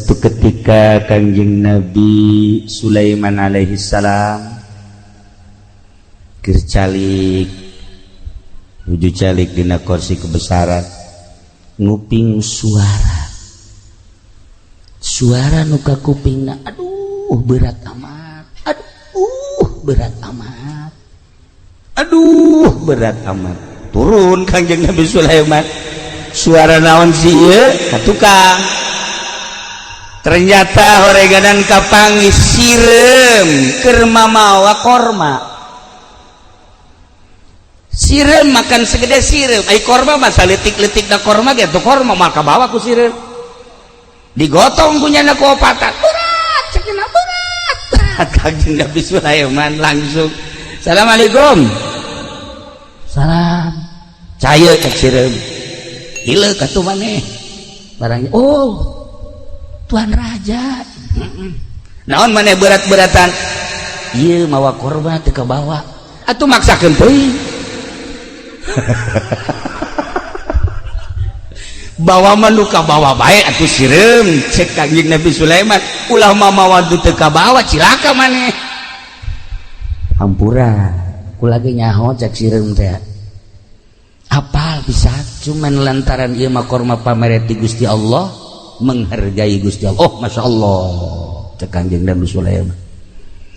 Satu ketika Kangjeng Nabi Sulaiman alaihi salam kercalik wujud calik dina kursi kebesaran nguping suara nuka kupingna, aduh berat amat, turun Kangjeng Nabi Sulaiman, suara naon sih ieu ka tukang, ternyata horeganan kapangi sirem keur mamawa korma, sirem makan segede sirem, ai korma mah saletik-letik da korma ge tuh korma maka bawa ku sirem, digotong punyana ku opatan, berat cenah berat. Kangjeng Nabi Sulaiman langsung assalamualaikum, salam, caya cek sirem, ieu katu maneh barangnya, oh Tuan Raja, naon maneh berat-beratan, ieu mawa korma teu kabawa, atuh maksakeun teuing. Bawa manuka bawa bae atuh sirem, cek Kangjeng Nabi Sulaiman, ulah mamawa teu kabawa cilaka maneh. Hampura, ku lagi nyaho cek sirem teh. Apal bisa cuman lantaran ieu mah korma pamere ti Gusti Allah, menghargai Gusti Allah. Oh masya Allah, cek Kangjeng Nabi Sulaiman.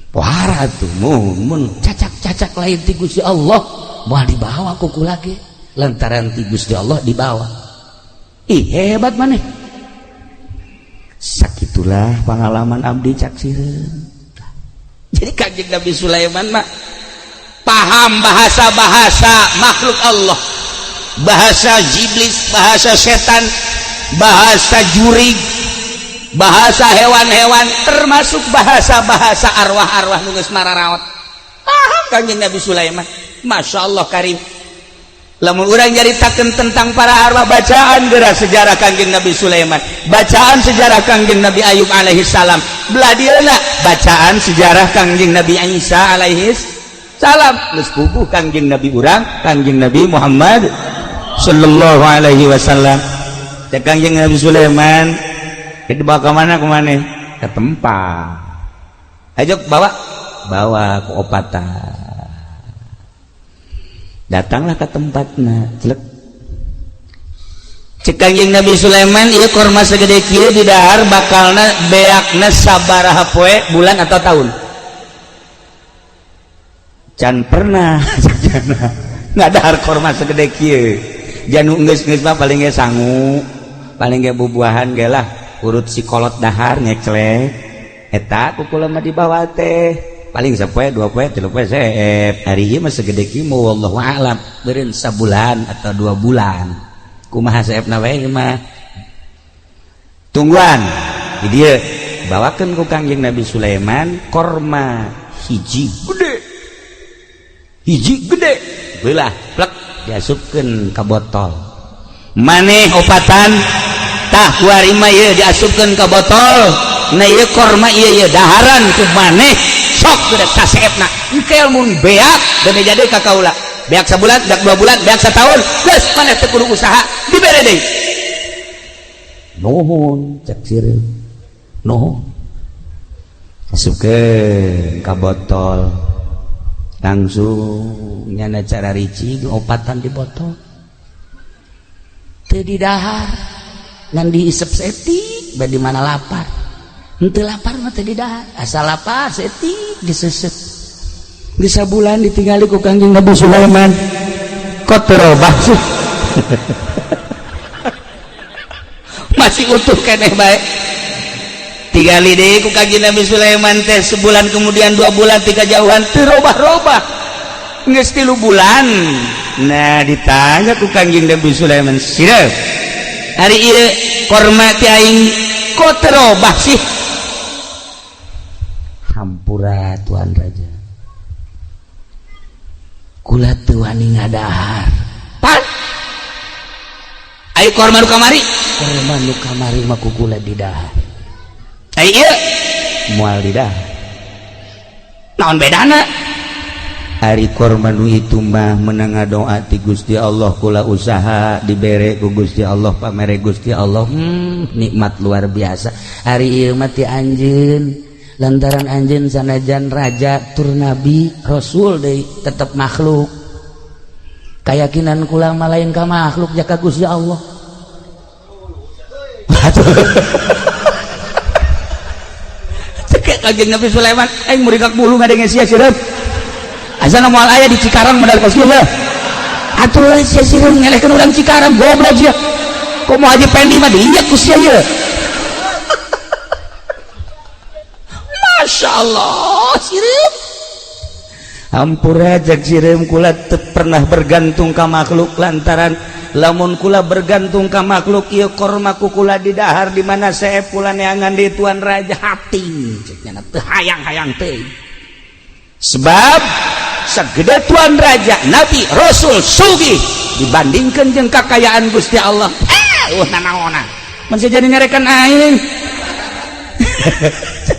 Pohara tuh mun cacak-cacak lain ti Gusti Allah, mau dibawa kuku lagi lantaran ti Gusti Allah dibawa. Ih hebat maneh. Sakitulah pengalaman abdi cak sirem. Jadi Kangjeng Nabi Sulaiman mah paham bahasa-bahasa makhluk Allah, bahasa iblis, bahasa setan, bahasa jurig, bahasa hewan-hewan, termasuk bahasa-bahasa arwah-arwah nu geus mararaot. Paham Kangjeng Nabi Sulaiman. Masya Allah karim. Lamun urang nyaritakeun tentang para arwah, bacaan geura sejarah Kangjeng Nabi Sulaiman, bacaan sejarah Kangjeng Nabi Ayub alaihi salam, beladieuna bacaan sejarah Kangjeng Nabi Isa alaihi salam, geus puguh Kangjeng Nabi urang Kangjeng Nabi Muhammad sallallahu alaihi wasallam. Cek Kangjeng Nabi Sulaiman, dibawa ke mana kemana? Ke tempat. Ayo bawa ke opatan. Datanglah ke tempatnya. Cek Kangjeng Nabi Sulaiman, ieu korma segede kieu di dahar bakalna beakna sabaraha poe, bulan atau tahun? Can pernah nggak dahar korma segede kieu. Janu geus-geus mah paling ge sangu, paling ge bubuahan ge lah urut si kolot dahar nyeklek eta kukula mah dibawa teh paling sapoe 2 poe 3 poe seep. Hari ieu mah segede kieu mah wallahu a'lam beureun sabulan atau 2 bulan kumaha seepna wae mah tungguan. Di dieu bawakeun ku Kangjeng Nabi Sulaiman korma hiji gede beulah plek diasupkeun ka botol, maneh opatan tah kuari mah ieu diasupkeun ka botol, na ieu korma ieu daharan ku maneh sok geus saseepna engkel mun beak dan jadi ka kaula beak sabulan, beak 2 bulan, beak setahun geus maneh teu kudu usaha dibere deui. Nuhun cek sirem, nuhun asupkeun ka botol, langsung nyana cara ricik opatan di botol teu didahar ngan diisep setik bade mana lapar, henteu lapar mah teu didahar, asal lapar setik disesep. Di sabulan ditinggali ku Kangjeng Nabi Sulaiman kok terobah sih. Masih utuh keneh bae. Tigali deui ku Kangjeng Nabi Sulaiman teh sebulan kemudian 2 bulan 3 jauhan teu robah-robah. Geus 3 bulan. Nah ditanya ku Kangjeng Nabi Sulaiman, "Sireuh, hari ieu korma ti aing kok teu robah sih?" Hampura Tuan Raja. Kula teu wani ngadahar. Pan. Ayo korma nu kamari. Korma nu kamari mah ku kula didahar. Iya moal didahar naon bedana Ari korma nu itu mah menang doa ti Gusti Allah kula usaha dibere ku Gusti Allah pamere Gusti Allah nikmat luar biasa. Ari ieu mah ti anjeun lantaran anjeun sanajan raja tur nabi rasul deui tetep makhluk. Kayakinan kula mah lain ka makhluk jaka Gusti Allah. Cekek Kanjeng Nabi Sulaiman aing murikak bulu ngadenge sia sireup. Asana moal aya di Cikarang modal kos kieu. Atuh sia sireup ngelehkeun urang Cikarang goblok sia. Komo Haji Pendi mah diinjak ku sia ieu. Masyaallah sireup. Hampura jak sireup kula teu pernah bergantung ka makhluk lantaran lamun kula bergantung ka makhluk ieu korma ku kula di dahar di mana sae pula neangan di tuan raja hati cek nya teu hayang-hayang teuing. Sebab sagede tuan raja nabi rasul sugih dibandingkeun jeung kakayaan Gusti Allah nanaona mun jadi nyarekan aing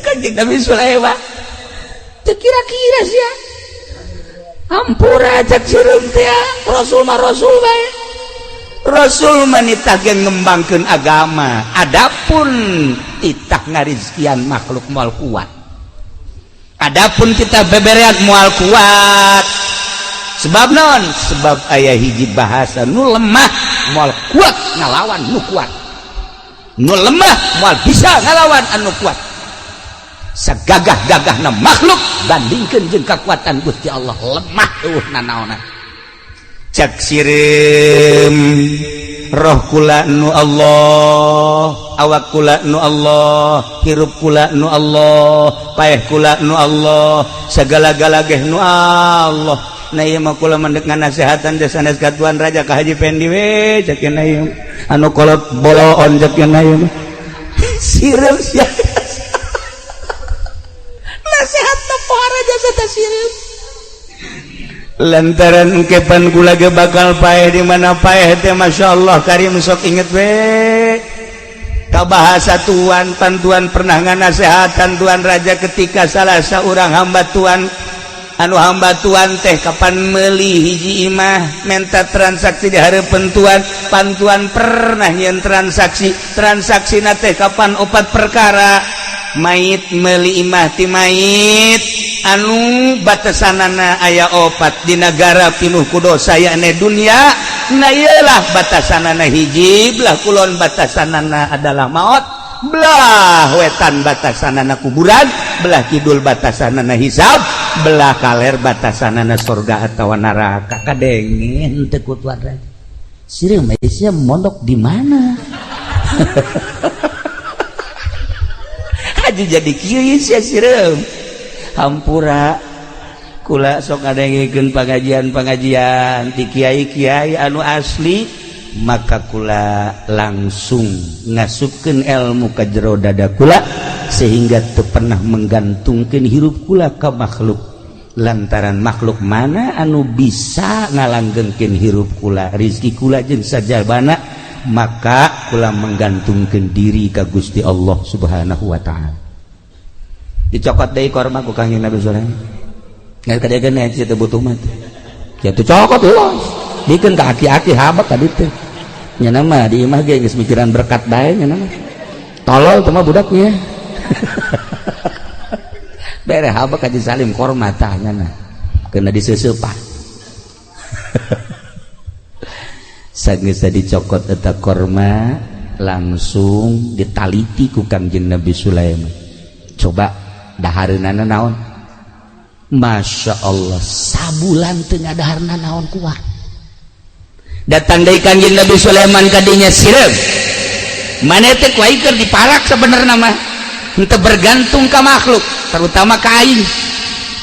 Kanjeng Nabi Sulaiman teu kira-kira sia hampura cak sireup teh rasul mah rasul bae rasul mah nitah ge ngembangkeun agama adapun titah ngarizkian makhluk moal kuat. Adapun kita beberean moal kuat sebab non sebab aya hiji bahasa nu lemah moal kuat ngalawan nu kuat nu lemah moal bisa ngalawan anu kuat sagagah-gagahna makhluk bandingkeun jeung kekuatan Gusti Allah lemah nanaona cak sirem roh kula nu Allah awak kula nu Allah hirup kula nu Allah paeh kula nu Allah sagala-gala ge nu Allah na ieu mah kula mendek nganasehatan da sanes ka tuan raja ka Haji Pendi we cek na ieu anu kolot boloon cek na ieu sireup sia nasihatna poha raja sata sireup lantaran kepan kula ge bakal paeh di mana paeh teh masyaallah karim sok inget we ka bahasa tuan pantuan pernah nganasehatan tuan raja ketika salah saurang hamba tuan anu hamba tuan teh kapan meuli hiji imah menta transaksi di hareupeun tuan pantuan pernah nyeun transaksi na teh kapan opat perkara mait meuli imah ti mait anu batasanana aya opat di negara pinuh ku dosa yakni dunia na iyalah batasanana hiji belah kulon batasanana adalah maut belah wetan batasanana kuburan belah kidul batasanana hisab belah kaler batasanana surga atawa neraka kadengin teu ku tuan raja sireup sia mondok di mana aja jadi kieu sia sireup hampura kula sok ngadengikeun pengajian ti kiai-kiai anu asli maka kula langsung ngasupkeun ilmu ka jero dada kula sehingga teu pernah menggantungkeun hirup kula ka makhluk lantaran makhluk mana anu bisa ngalanggengkeun hirup kula rezeki kula jeung sajabana maka kula menggantungkeun diri ka Gusti Allah Subhanahu wa taala. Dicokot deui korma ku Kanjeng Nabi Sulaiman. Ngan kadegeun aya teu butuh mah. Kitu cokot euy. Dikeun ka aki-aki habak ka ditu. Nya mah di imah ge geus mikiran berkat bae nya mah. Tolol teh mah budaknya. Bere habak ka Salim korma tah nya nah. Keuna diseuseupah. Sageus dicokot eta korma langsung ditaliti ku Kanjeng Nabi Sulaiman. Coba dahareunana naon? Masya Allah sabulan teu ngadaharna naon kuat. Datang deui Kanjeng Nabi Sulaiman ka dinya sireup. Maneh teh ku aing keur diparak sabenerna mah. Henteu bergantung ka makhluk, terutama ka aing.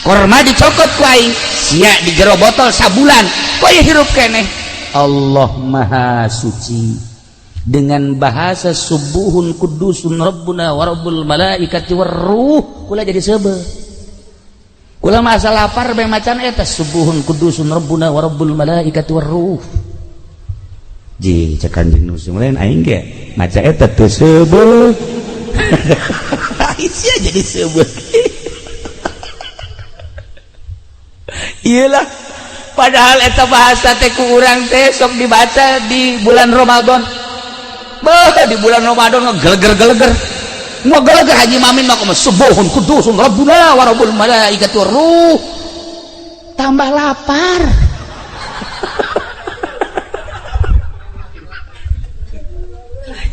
Korma dicokot ku aing, sia di jero botol sabulan. Kok ieu hirup keneh? Allah Maha Suci dengan bahasa subuhun kudusun rabbuna wa rabbul malaikati warruh kula jadi seubeuh kula mah asal lapar bae macan eta subuhun kudusun rabbuna wa rabbul malaikati warruh ji cek Kanjeng Nabi aing ge maca eta teu seubeuh aing sia jadi seubeuh iyalah padahal eta bahasa teh ku urang teh sok dibaca di bulan Ramadan. Di bulan Ramadan ngegeleger-geleger. Ngegeleger Haji Mamin mah kumaha subuhun kudusun rabbuna wa rabbul malaikati war ruh. Tambah lapar.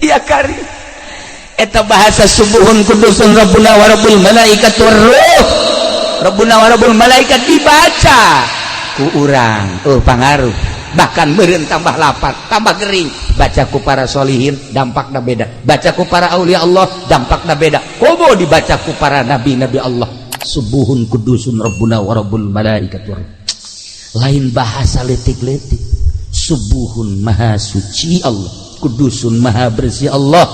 Iya kari. Eta bahasa subuhun kudusun rabbuna wa rabbul malaikati war ruh. Rabbuna wa rabbul malaikat dibaca ku urang. Pangaruh. Bahkan beureun tambah lapar, tambah gering. Baca ku para solihin dampakna beda. Baca ku para aulia Allah dampakna beda. Komo dibaca ku para nabi-nabi Allah. Subuhun kudusun rabbuna wa rabbul malaikati war ruh. Lain bahasa letik-letik. Subuhun maha suci Allah, kudusun maha bersih Allah.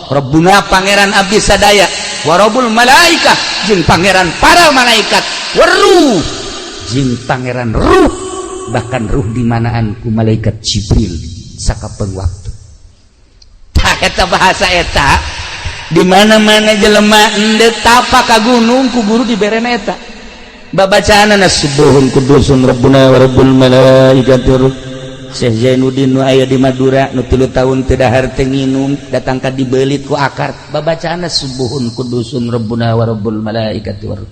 Rabbuna pangeran abdi sadaya, wa rabbul malaikah jeung pangeran para malaikat, waruh jeung pangeran ruh, bahkan ruh di manaan ku malaikat Jibril sakapeung waktu. Tah eta bahasa eta di mana-mana jelema endeu tapak ka gunung ku guru diberena eta. Babacaanna subuhun kudusun rabbuna wa rabbul malaikati war ruh. Syekh Zainuddin nu aya di Madura nu 3 tahun teu dahar teh nginum datang ka dibeulit ku akar babacaanna subuhun kudusun rabbuna wa rabbul malaikati war ruh.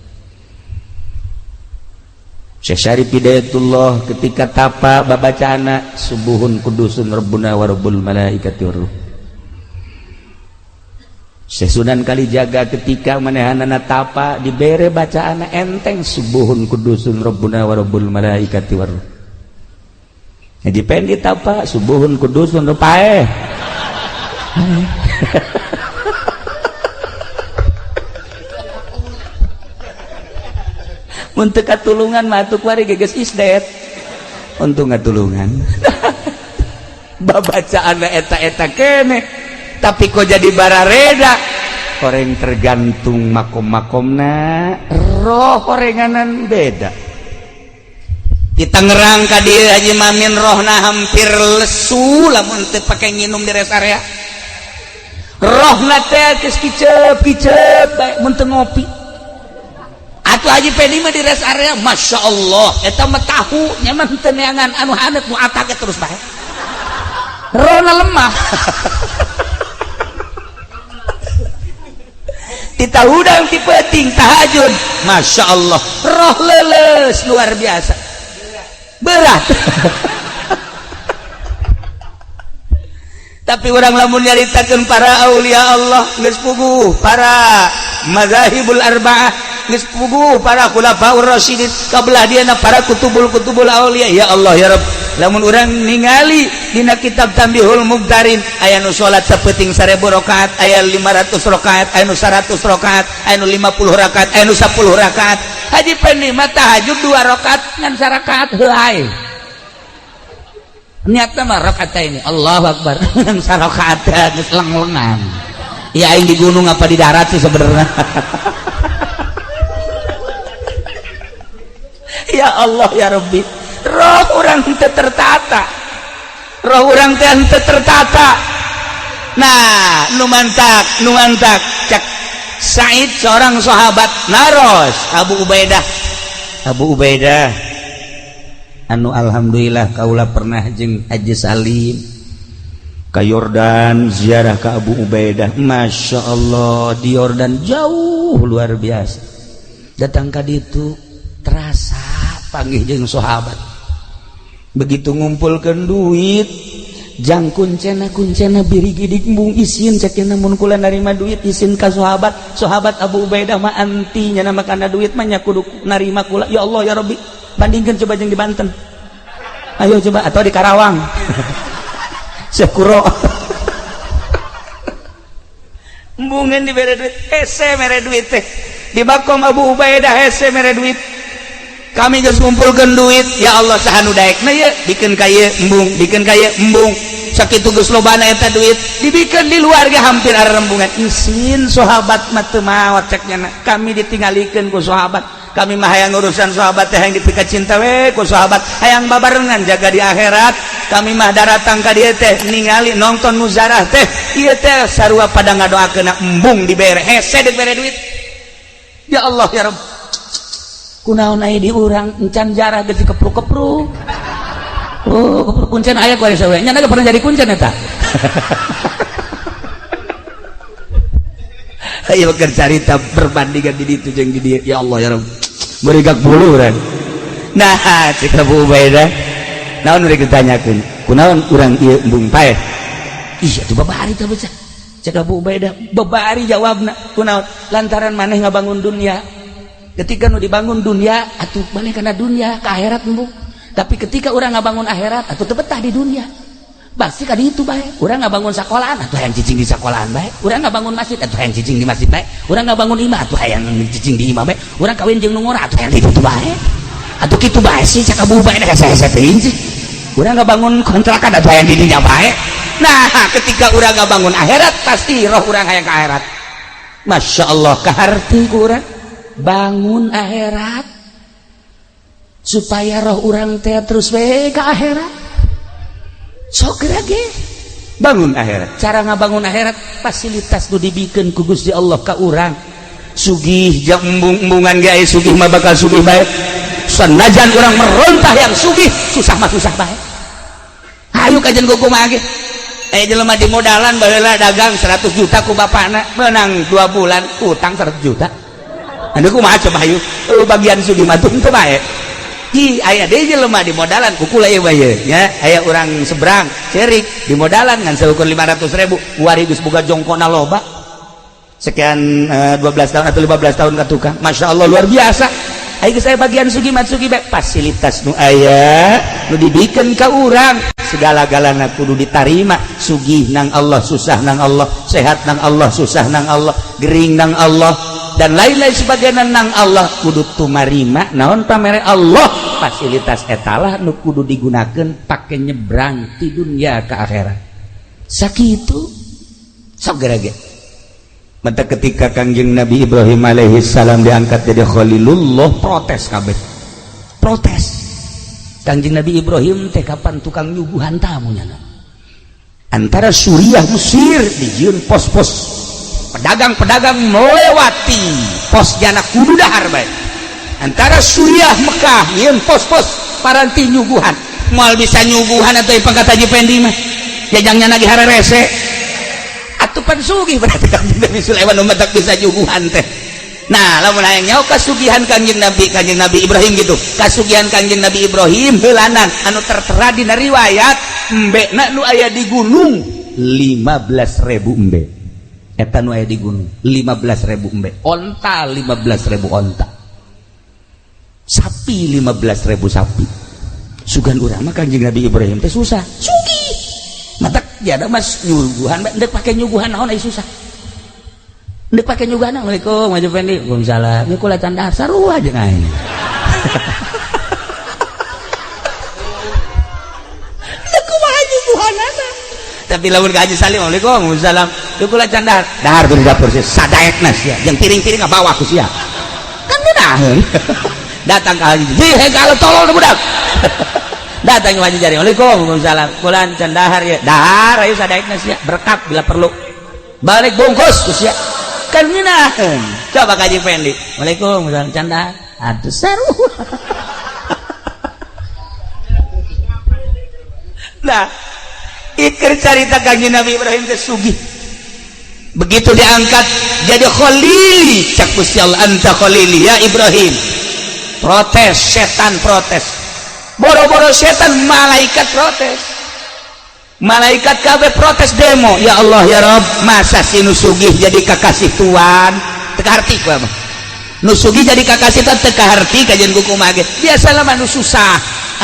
Syekh Syarif Hidayatullah ketika tapa babacaanna subuhun kudusun rabbuna wa rabbul malaikati war ruh. Syekh Sunan Kalijaga ketika manehanana tapa dibere bacaanna enteng subuhun kudusun rabbuna wa rabbul malaikati war ruh. Jadi pendi tapa subuhun kudusun rupae. Untuk katulungan matuk wari geges isdet. Untuk katulungan. Babacaan eta-eta kene. Tapi kok jadi barareda. Koreng tergantung makom-makomna. Roh korenganan beda. Kita ngerang ka dieu Haji Mamin rohna hampir lesu lamun teu pake nginum di rest area. Rohna teh geus kicep bae mun teu ngopi. Atuh Haji Pedi mah di rest area Masya Allah eta mah tahu nyaman teu neangan anu hanet nu atake terus bae. Rohna lemah. Tita udang ti peuting tahajud Masya Allah roh leuleus luar biasa. Berat. Tapi orang lamun nyaritakeun para aulia Allah geus puguh, para mazahibul arba'ah geus puguh, para khulafaur rasyidin kabelah dieuna para kutubul aulia. Ya Allah ya Rabb, lamun urang ningali dina kitab Tambihul Mubtarin aya nu salat sapeuting 1000 rakaat, aya 500 rakaat, aya nu 100 rakaat, aya nu 50 rakaat, aya nu 10 rakaat. Haji Pendi mah tahajud 2 rakaat ngan 1 rakaat heulai. Niatna mah rakaat ini Allahu Akbar ngan 1 rakaat geus leng-lengan. Ya aing di gunung apa di darat sih sebenarnya. Ya Allah ya Rabbi, roh urang teu tertata. Roh urang teh teu tertata. Nah, nu mantak cek Said seorang sahabat naros Abu Ubaidah anu alhamdulillah kaula pernah jeung Haji Salim ka Yordan ziarah ka Abu Ubaidah. Masya Allah di Yordan jauh luar biasa. Datang ka ditu terasa panggih jeung sahabat. Begitu ngumpulkeun duit jang kuncena birigidik embung isin cekina mun kula narima duit isin ka sahabat Abu Ubaidah mah anti nya nama kana duit mah nya kudu narima kula. Ya Allah ya Rabbi, bandingkeun coba jeung di Banten. Ayo coba atau di Karawang. Sekuro. Embungeun dibere duit, hese mere duit teh. Di Bakom Abu Ubaidah hese mere duit. Kami geus ngumpulkeun duit, ya Allah saha nu daekna ye, dikeun ka ieu embung, dikeun ka ieu embung. Sakitu geus lobana eta duit, dibikeun di luar ge hampir arembungan. Isin sahabat mah teu maot ceknya. Kami ditinggalikeun ku sahabat. Kami mah hayang urusan sahabat teh hayang dipika cinta we ku sahabat, hayang babarengan jaga di akhirat. Kami mah daratang ka dieu teh ningali nonton muzarah teh. Ieu teh sarua pada ngadoakeun embung dibere hese dibere duit. Ya Allah ya Rabb. kunaon aya di urang encan jarah geus kepruk-kepruk. Oh, kepruk kuncen aya ku sawe. Nya na pernah jadi kuncen eta. Ayo keur carita perbandingan di ditu jeung di dieu. Ya Allah ya Rabb. Meurigak buluran. Nah, cek Abu Ubaidah. Naon urang ditanyakeun? Kunaon urang ieu embung paeh? Iya tuh babari teh baca. Cek Abu Ubaidah, babari jawabna. Kunaon? Lantaran maneh ngabangun dunia. Ketika nu dibangun dunia, atuh maneh kana dunia ka akhirat embung. Tapi ketika urang ngabangun akhirat, atuh teu betah di dunia. Pasti ka ditu bae. Urang ngabangun sekolahan, atuh hayang cicing di sekolahan bae. Urang ngabangun masjid, atuh hayang cicing di masjid bae. Urang ngabangun imah, atuh hayang cicing di imah bae. Urang kawin jeung nu ngora, atuh hayang di ditu bae. Atuh kitu bae sih cek Abu Ubaidah hese-hese teuing sih. Urang ngabangun kontrakan atuh hayang di dinya bae. Nah, ketika urang ngabangun akhirat, pasti roh urang hayang ka akhirat. Masya Allah, kaharti ku urang bangun akhirat supaya roh urang teh terus we ka akhirat. Sok ge bangun akhirat. Cara ngabangun akhirat fasilitas nu dibikeun ku Gusti Allah ka urang. Sugih jeung embung-embungan ge aya sugih mah bakal sugih bae. Sanajan urang merontah yang sugih, susah mah susah bae. Hayu kajen kumaha ge. Aya jelema di modalan baheula dagang 100 juta ku bapana, menang 2 bulan utang 100 juta. Anu kumaha coba hayu? Bagian sugih mah teu bae. Hi aya deui jelema di modalan kukul aya bae nya aya urang seberang cerik di modalan ngan seukur 500.000 wari geus boga jongkona loba sekian 12 tahun atau 15 tahun ka tukang. Masya Allah luar biasa. Aya geus aya bagian sugih matsugi bae fasilitas nu aya nu dibikeun ka urang segala-galana kudu ditarima. Sugih nang Allah, susah nang Allah, sehat nang Allah, susah nang Allah, gering nang Allah dan lain-lain sebagainya nang Allah kudu tumarima. Naon pamere Allah fasilitas etalah nu kudu digunakeun pake nyebrang ti dunia ke akhirat. Sakitu sok gerage. Mata ketika Kangjeng Nabi Ibrahim alaihi salam diangkat jadi Khalilullah, protes kabeh. Protes. Kangjeng Nabi Ibrahim teh kapan tukang nyuguhan tamu nya. Antara Suriah Mesir dijieun pos-pos pedagang-pedagang melewati pos jana kudu dahar bae. Antara Suriah Mekah nyieun pos-pos paranti nyuguhan. Moal bisa nyuguhan atau pangkat Haji Pendi mah jajangnya lagi hararese. Atuh pan sugih berarti Kanjeng Nabi Sulaiman umatak bisa nyuguhan teh. Nah, lamun hayang nyaho kasugihan Kanjeng Nabi Ibrahim gitu. Kasugihan Kanjeng Nabi Ibrahim heulanan anu tertera dina riwayat embena nu aya di gunung 15.000 embe. Eta nu aya di gunung 15.000 embe. Onta 15.000 onta. Sapi 15.000 sapi. Sugan urang mah Kanjeng Nabi Ibrahim teh susah. Sugih. Matak jada mas nyuguhan ndek pake nyuguhan naon aya susah. Ndek pake nyuguhan. Assalamualaikum Haji Pendi. Waalaikumsalam. Ieu kula can dahar sarua jeung aing. Ndek kumaha nyuguhanana. Tapi lamun ka Haji Salim, waalaikumsalam. Ieu kula can dahar. Dahar di dapur sia sadaekna sia. Jeung piring-piring ngabawa ku sia. Kan ngeunaheun. Datang ka Haji. Heh kalau tolol budak. Datang ke Haji Jari. Waalaikumsalam. Kula can dahar ya. Dahar ayo sadaekna sia. Berkat bila perlu. Balik bungkus ku sia. Kan ngeunaheun. Coba ka Haji Pendi. Waalaikumsalam can dahar. Aduh sarua. Nah, ikir carita Kanjeng Nabi Ibrahim teh sugih. Begitu diangkat jadi khalili, cak Gusti Allah, anta khalili ya Ibrahim. Protes, setan protes. Boro-boro setan, malaikat protes. Malaikat kabeh protes demo. Ya Allah ya Rabb, masa si nu sugih jadi kakasih Tuhan? Teka harti ku mah. Nu sugih jadi kakasih Tuhan teka harti kajian ku kumaha ge. Biasalah mah nu susah.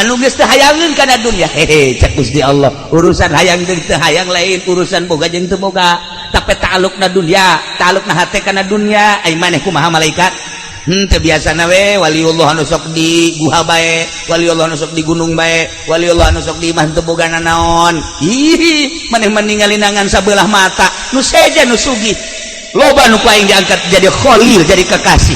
Anu geus teu hayangeun kana dunya. Hehe, cek Gusti Allah. Urusan hayang jeung teu hayang lain, urusan boga jeung teu boga. Tapi ta'alluqna dunya, ta'alluqna hate kana dunya. Ai maneh kumaha malaikat? Teu biasana we waliullah anu sok di guha bae, waliullah anu sok di gunung bae, waliullah anu sok di imah teu boga naon. Ih, maneh meningali nangan sabelah mata. Nu seja nu sugih. Loba nu ku aing diangkat jadi khalil, jadi kekasih.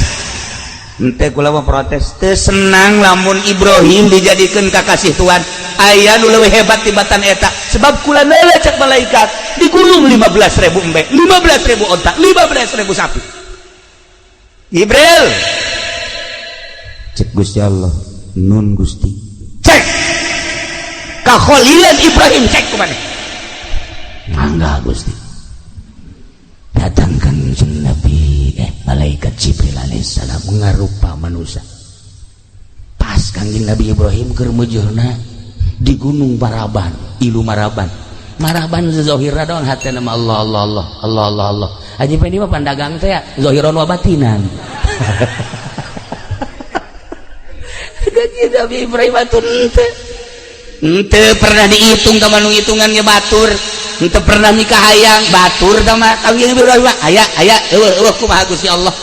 Ente kula mah protes teu senang lamun Ibrahim dijadikeun kakasih Tuhan. Aya nu leuwih hebat tibatan eta sebab kula neula cek malaikat di gunung 15.000 embe, 15.000 onta, 15.000 sapi. Jibril cek Gusti Allah nun Gusti cek ka Khalilan Ibrahim cek kemana mangga Gusti datangkan Nabi malaikat Jibril alaihissalam ngarupa manusia pas kanjeng Nabi Ibrahim keur mujurna di gunung Maraban ilu Maraban zahirna doang hati nama Allah aja ini mah pandagang teh zahiron wa batinan kanjeng Nabi Ibrahim atun ente pernah dihitung sama nu hitungannya batur ente pernah nikah hayang batur sama kanjeng Ibrahim aya eueuh kumaha Gusti Allah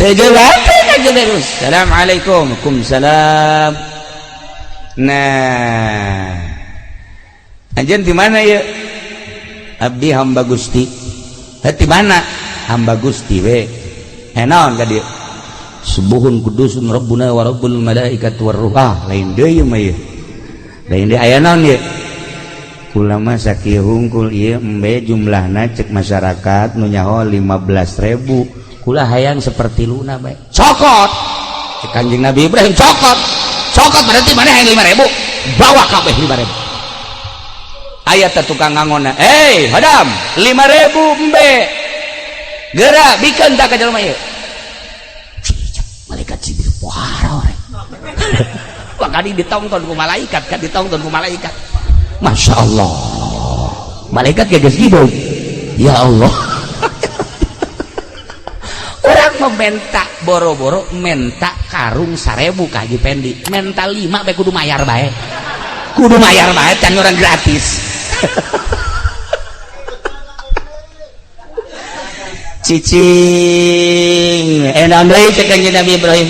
teu jawab kanjeng Nabi Assalamualaikum Waalaikumsalam nah anjeun di mana ya abdi hamba Gusti di mana hamba Gusti we naon ka dieu subuhun kudusun rabbuna wa rabbul malaikati war ruh lain deui mah ieu lain deui aya naon ieu kula mah sakieu hungkul ieu embe jumlahna cek masyarakat nu nyaho 15.000 kula hayang seperti luna bae cokot cek Kanjeng Nabi Ibrahim cokot berarti mana hayang 5.000 bawa kabeh 5.000 ayat tukang ngangona hadam 5.000 embe gerak bikin tak ke jelema ieu malaikat Jibril pohara we wakadi ditongton ku malaikat Masya Allah malaikat geus hidup ya Allah orang mementa boro-boro menta karung 1.000 ka Haji Pendi menta 5 bae kudu mayar bae can orang gratis cicing enak deui cek Kanjeng Nabi Ibrahim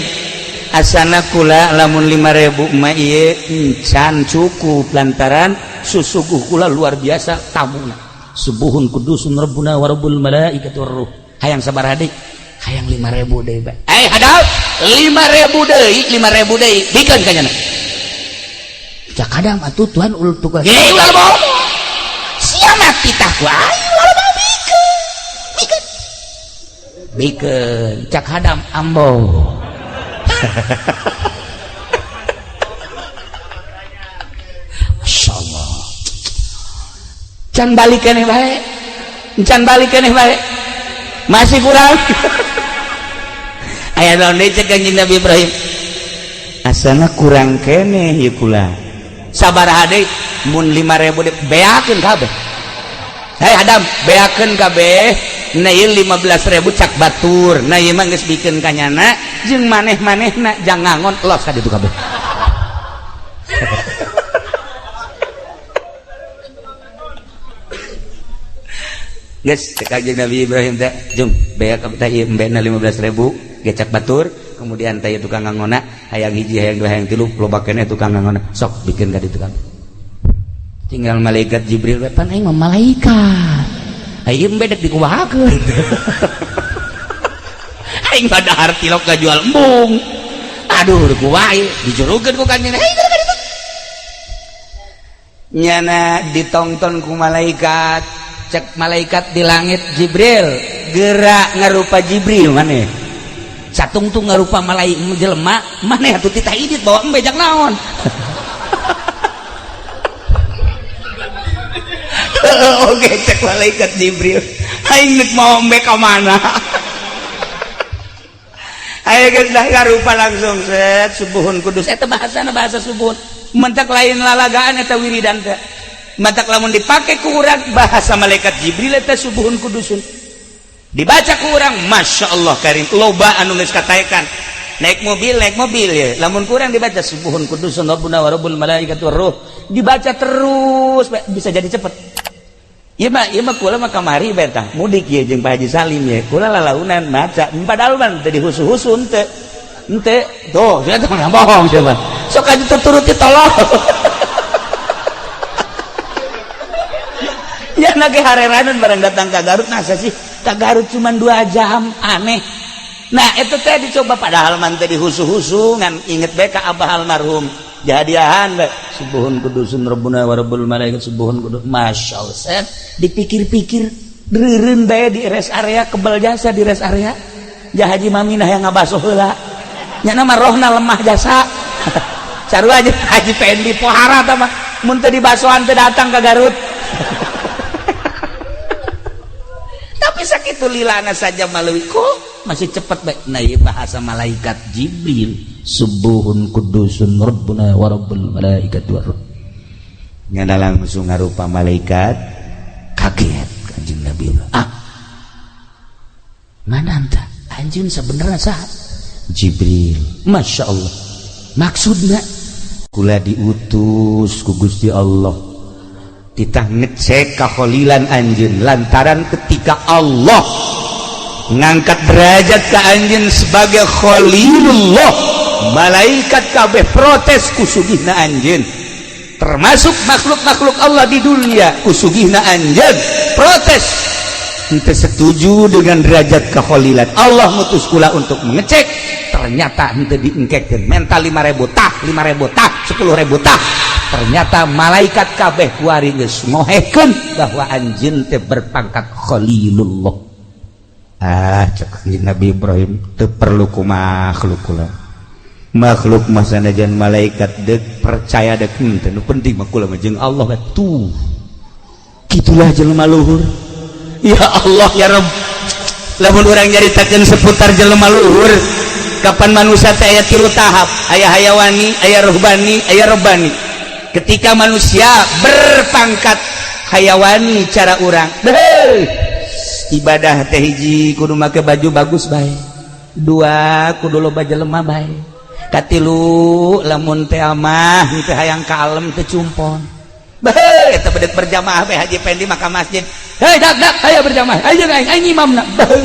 asana kula lamun 5.000 mah ieu encan cukup lantaran susuguh kula luar biasa tamuna subuhun kudusun rabbuna wa rabbul malaikati war ruh hayang sabaraha deui hayang 5.000 deui bae hadap 5.000 deui bikeun ka nya cak kadang atuh Tuhan ulah tukang ulah mau sia mati tah ulah mau bikeun cak hadam ambo Masya Allah can balik keneh bae masih kurang aya naon deui cek Kanjeng Nabi Ibrahim asana kurang keneh ieu kula sabaraha deui mun 5.000 deui beakeun kabeh hadam beakeun kabeh na ieu 15.000 cak batur na ieu mah geus bikeun ka nyana jeung maneh-manehna jang ngangon los ka ditu kabeh geus cek Kanjeng Nabi Ibrahim teh jeung beak teh ieu embena 15.000 ge cak batur kemudian teh tukang ngangona hayang hiji hayang dua hayang tilu loba keneh tukang ngangona sok bikeun ka ditu kabeh tinggal malaikat Jibril we pan aing mah malaikat aing embe dek dikuwahakeun aing pada arti lok jual embung aduh dikuwah dijurukeun ku Kanjeng nyana ditongton ku malaikat cek malaikat di langit Jibril gerak ngarupa Jibril maneh satungtung ngarupa malaikat jelema maneh atuh titah idit bawa embe jak naon oke cek malaikat Jibril aing neuk mau embe ka mana aya geus dah ngarupa langsung set subuhun kudus eta bahasana bahasa subuhun mentak lain lalagaan eta wiridan teh mentak lamun dipake ku urang bahasa malaikat Jibril eta subuhun kudusun dibaca ku urang Masya Allah karim loba anu geus kataekan naik mobil ya lamun kurang dibaca subuhun kudusun rabbuna wa rabbul malaikati war ruh dibaca terus bisa jadi cepet ieu mah kula mah kamari betah mudik ieu jeung Pak Haji Salim ya kula lalaunan maca padahal mah teu dihusu-husu henteu tuh sia teh bohong sia mah sok aju turuti tolong ya nage hareranan barang datang ka Garut nasa sih ka Garut cuma 2 jam aneh nah itu teh dicoba padahal man teh dihusu-husu ngan inget bae ka abah almarhum jadiahan bae subuhun kudusun rabbuna wa rabbul malaikati subuhun kudus Masya Allah dipikir-pikir deureun bae di rest area kebal jasa di rest area jah Haji Maminah yang ngabasoh heula nya nama rohna lemah jasa sarua aja Haji Pendi pohara tah mah mun teu di basoan teu datang ka Garut tapi sakitu lilana saja malawi kok masih cepat baik nah ieu bahasa malaikat Jibril subuhun kudusun rabbuna wa rabbul malaikati war ruh nya langsung ngarupa malaikat kaget Kanjeng Nabi mana anta anjeun sebenarnya saha Jibril Masya Allah maksudna kula diutus ku Gusti Allah titah ngecek kaholilan anjeun lantaran ketika Allah ngangkat derajat ka anjeun sebagai khalilullah malaikat kabeh protes kusugihna anjeun termasuk makhluk-makhluk Allah di dunia kusugihna anjeun protes henteu setuju dengan derajat kekhalilan Allah mutus kula untuk mengecek ternyata henteu diengkekeun mental 5.000 tah 5.000 tah 10.000 tah ternyata malaikat kabeh kuari geus ngohekeun bahwa anjeun teh berpangkat khalilullah cek Nabi Ibrahim teu perlu ku makhluk kula makhluk mah sanajan malaikat deuk percaya deuk henteu nu penting mah kula mah jeung Allah tuh kitulah jelema luhur ya Allah ya Rabb lamun urang nyaritakeun seputar jelema luhur kapan manusia teh aya 3 tahap aya hayawani aya ruhbani aya robbani ketika manusia berpangkat hayawani cara urang ibadah teh hiji kudu make baju bagus bae 2 kudu loba jelema bae katilu lamun teh amah teu hayang kalem teu cumpon bae eta bedet berjamaah bae Haji Pendi maka masjid hei dak aya berjamaah ayo aing imamna bae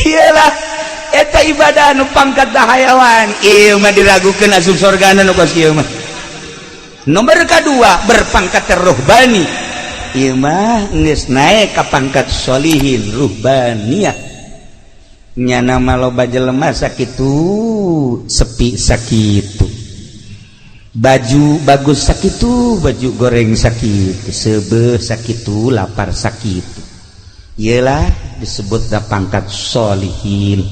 iyalah eta ibadah nu pangkat hayawan ieu mah diragukeun asup sorgana nu kos ieu mah nomor kedua berpangkat ruhbani ieu mah geus naek ka pangkat sholihin ruhbaniyah nya nama loba jelema sakitu sepi sakitu baju bagus sakitu baju goreng sakitu seubeuh sakitu lapar sakitu iyalah disebut da pangkat sholihin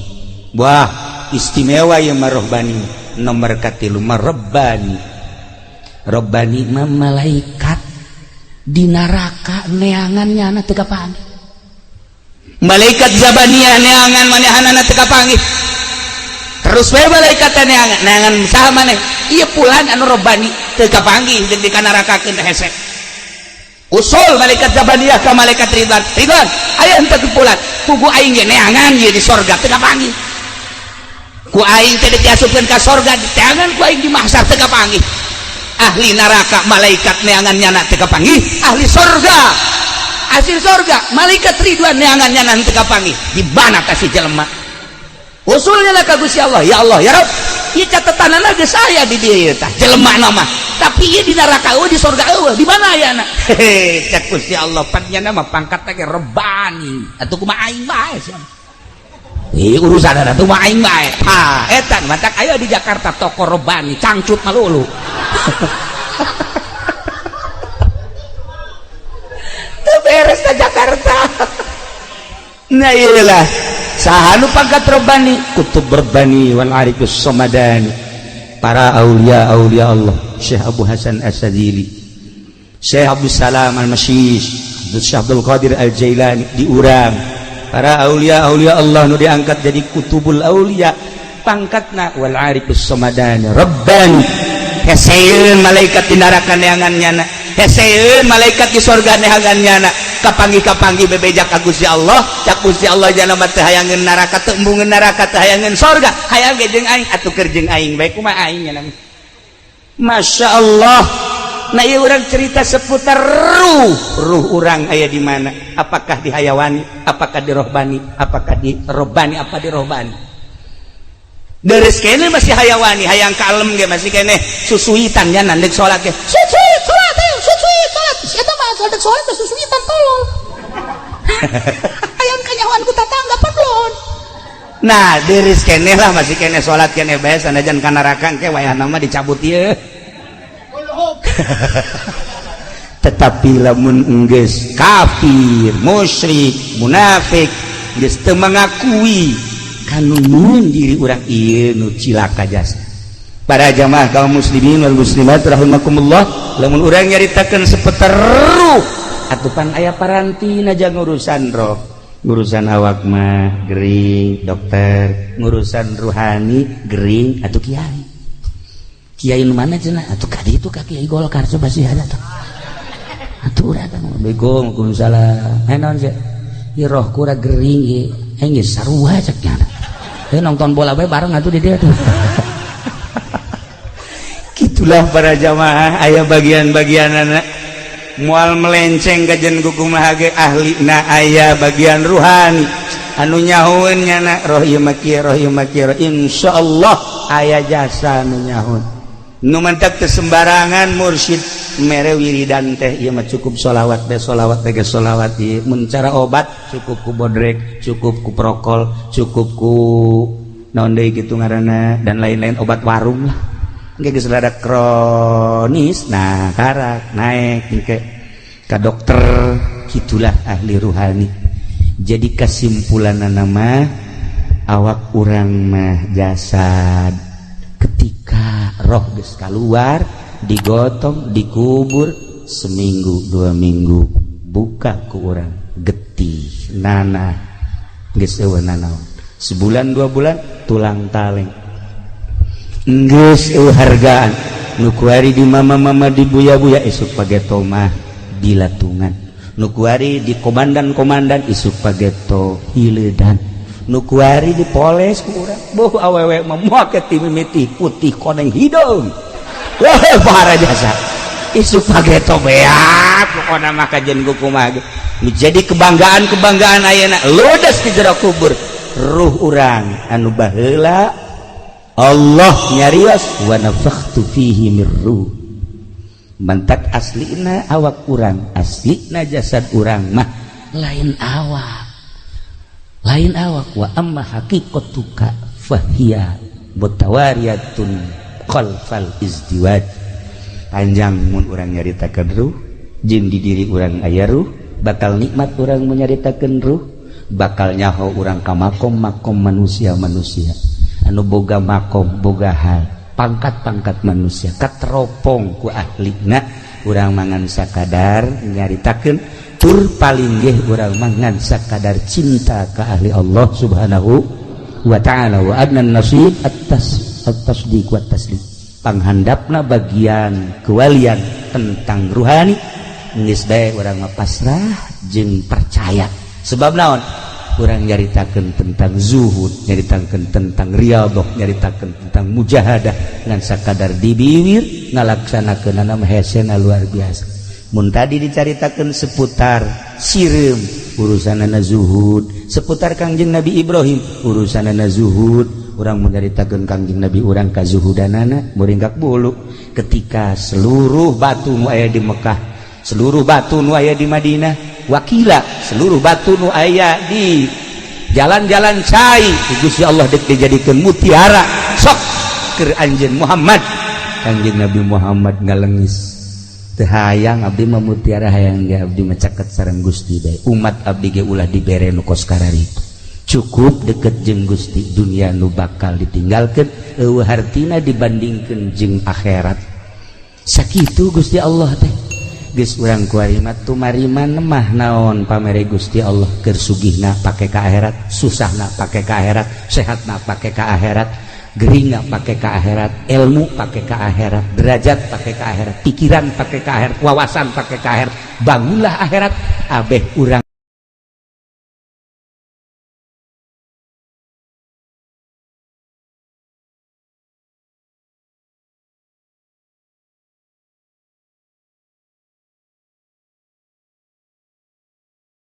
wah istimewa ieu mah rohbani nomor katilu mah robbani robbani mah malaikat di neraka neangannya teu kapanggih malaikat zabaniyah neangan manehanana teu kapanggih terus bae malaikat neangan saha maneh ieu pulan anu robbani teu kapanggih jeung dikanarakakeun teh hese usul malaikat zabaniyah ka malaikat ridwan aya henteu pulan kugu aing ge neangan ieu di sorga teu kapanggih ku aing teh diasupkeun ka sorga diteangan ku aing di mahsyar teu kapanggih ahli neraka malaikat neangannya teu kapanggih ahli sorga hasil sorga malaikat ridwan neangannya teu kapanggih di mana tah si jelema usulnya lah ka Gusti Allah ya Allah ya Rabb ieu catatanana geus aya di dieu tah jelema mah tapi ieu di neraka eueuh di sorga eueuh di mana ayana cek Gusti Allah panjenengan mah pangkat teh rebani atuh kumaha aing bae sia urusan ada tuh main bae eta matak ayo di Jakarta toko rebani cangcut malulu teu beres ka Jakarta nah iyalah saha nu pangkat rebani kutub rebani wal arifus samadani para aulia Allah Syekh Abu Hasan As-Sadili Syekh Abdul Salam Al-Masyish Syekh Abdul Qadir Al-Jailani diurang para aulia Allah nu diangkat jadi kutubul aulia pangkatna wal arifus samadani rabbani heseun malaikat di neraka neangannyana heseun malaikat di sorga neangannyana kapanggih bebejak ka Gusti Allah cak Gusti Allah jana mah teu hayangeun neraka teu embungeun neraka teu hayangeun sorga hayang ge jeung aing atuh keur jeung aing bae kumaha aing nya Masya Allah. Nah iya orang cerita seputar ruh orang ayah di mana? Apakah di hayawani? Apakah di rohbani? Apakah di robbani? Apa di rohbani? Dari sekene masih hayawani, hayang kalem ge masih kene susuitan nya nandek salat ge. Susuit salat, susuit salat. Eta mah nandek salat susuitan tolol. Hayang kanyawan ku tatangga pablon. Nah, dari sekene lah masih kene salat kene bae sanajan ka neraka ke wayahna mah dicabut ieu. Tetapi lamun enggeus kafir, musyrik, munafik, geus teu mangakui kanu nyieun diri urang ieu nu cilaka jasa. Para jamaah kaum muslimin wal muslimat rahimakumullah, lamun urang nyaritakeun seputar ruh atupan aya parantina jang urusan roh, urusan awak mah gering dokter, urusan ruhani gering atuh kiai. Kiai nu mana cenah? Atuh ka ditu ka Kiai Golkar coba sih ada tuh. Atuh urang bego Waalaikumsalam. Naon sih? Ieu roh kura gering ieu. Geus sarua cek nya. Nonton bola bae bareng atuh di dieu tuh. Gitulah para jamaah aya bagian-bagian anak mual melenceng kajen kukumaha ge ahlina aya bagian ruhani anu nyahoeun nyana roh ieu mah kieu roh ieu mah kieu insyaallah aya jasa nu nyahoeun nu mantap teu sembarangan mursyid mere wiridan teh ieu mah cukup sholawat teh sholawat ieu mun cara obat cukup ku bodrek cukup ku prokol cukup ku naon deui kitu ngaranna dan lain-lain obat warung lah geus rada kronis nah karak naik engke ka dokter gitulah ahli ruhani. Jadi kesimpulanna mah awak urang mah jasad ketika roh geus kaluar digotong dikubur seminggu 2 minggu buka ku urang getih nanah geus eueuh nanaon sebulan 2 bulan tulang taleng geus hargaan nu kuari di mama-mama di buya-buya isuk pageto mah dilatungan nu kuari di komandan-komandan isuk pageto hiledan nu kuari dipoles ku urang boh awewe mah moal ke timimiti putih koneng hidung wah para jasa isuk pageto beak pokona mah kajen kumaha jadi kebanggaan ayeuna ludes di jero kubur ruh urang anu baheula Allah nyarios wa nafakhtu fihi mir ruh mantak aslina awak urang aslina jasad urang mah lain awak wa amma haqiqatuka fahiya mutawariyatun khalfal izdiwaj panjang mun urang nyaritakeun ruh jeung di diri urang aya ruh bakal nikmat urang menyaritakeun ruh bakal nyaho urang ka makom manusia anu boga makom boga hal pangkat-pangkat manusia kateropong ku ahlina urang mangan sakadar nyaritakeun tur paling geh urang mangan sakadar cinta ka ahli Allah subhanahu wa ta'ala wa adnan nasib at-tasdiq wa taslim panghandapna bagian kewalian tentang ruhani geus bae urang mah pasrah jeung percaya sebab naon urang nyaritakeun tentang zuhud nyaritakeun tentang riyadhah nyaritakeun tentang mujahadah ngan sakadar di bibir ngalaksanakeunana mah hesena luar biasa mun tadi dicaritakeun seputar sireum urusanana zuhud seputar Kangjeng Nabi Ibrahim urusanana zuhud urang menyaritakeun Kangjeng Nabi urang kazuhudanana muringgak bulu ketika seluruh batu nu aya di Mekah seluruh batu nu aya di Madinah wakila seluruh batu nu aya di jalan-jalan cai Gusti Allah dek dijadikeun mutiara sok keur anjeun Muhammad Kanjeng Nabi Muhammad ngalengis teu hayang abdi mah mutiara hayang ge abdi mah caket sareng Gusti bae umat abdi ge ulah dibere nu kos kararitu cukup deket jeung Gusti dunia nu bakal ditinggalkeun eueuh hartina dibandingkeun jeung akhirat sakitu Gusti Allah teh geus urang kuari mah tumariman mah naon pamere Gusti Allah keur sugihna pake ka akhirat susahna pake ka akhirat sehatna pake ka akhirat geuringna pake ka akhirat ilmu pake ka akhirat derajat pake ka akhirat pikiran pake ka akhirat wawasan pake ka akhirat bangunlah akhirat abeh urang